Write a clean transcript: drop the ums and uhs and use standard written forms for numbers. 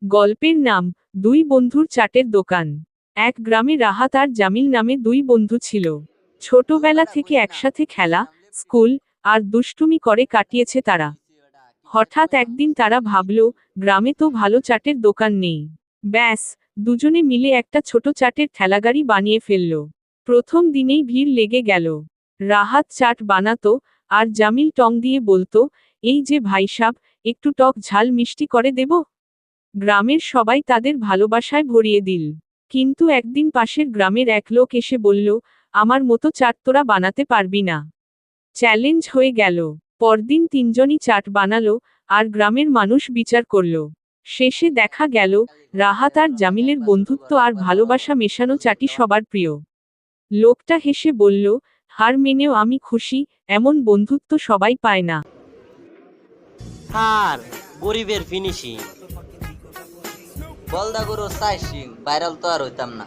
গল্পের নাম দুই বন্ধুর চাটের দোকান। এক গ্রামে রাহাত আর জামিল নামে দুই বন্ধু ছিল। ছোটবেলা থেকে একসাথে খেলা, স্কুল আর দুষ্টুমি করে কাটিয়েছে তারা। হঠাৎ একদিন তারা ভাবল, গ্রামে তো ভালো চাটের দোকান নেই। ব্যাস, দুজনে মিলে একটা ছোট চাটের ঠেলাগাড়ি বানিয়ে ফেলল। প্রথম দিনেই ভিড় লেগে গেল। রাহাত চাট বানাতো, আর জামিল টং দিয়ে বলতো, এই যে ভাইসাব, একটু টক ঝাল মিষ্টি করে দেব। গ্রামের সবাই তাদের ভালোবাসায় ভরিয়ে দিল। কিন্তু একদিন পাশের গ্রামের এক লোক এসে বলল, আমার মতো চাট তোরা বানাতে পারবি না। চ্যালেঞ্জ হয়ে গেল। পরদিন তিনজনই চাট বানালো, আর গ্রামের মানুষ বিচার করল। শেষে দেখা গেল, রাহাত আর জামিলের বন্ধুত্ব আর ভালোবাসা মেশানো চাটি সবার প্রিয়। লোকটা হেসে বলল, হার মেনেও আমি খুশি, এমন বন্ধুত্ব সবাই পায় না। আর গরিবের ফিনিশিং বলদা গরু চাইছি ভাইরাল তো আর হইতাম না।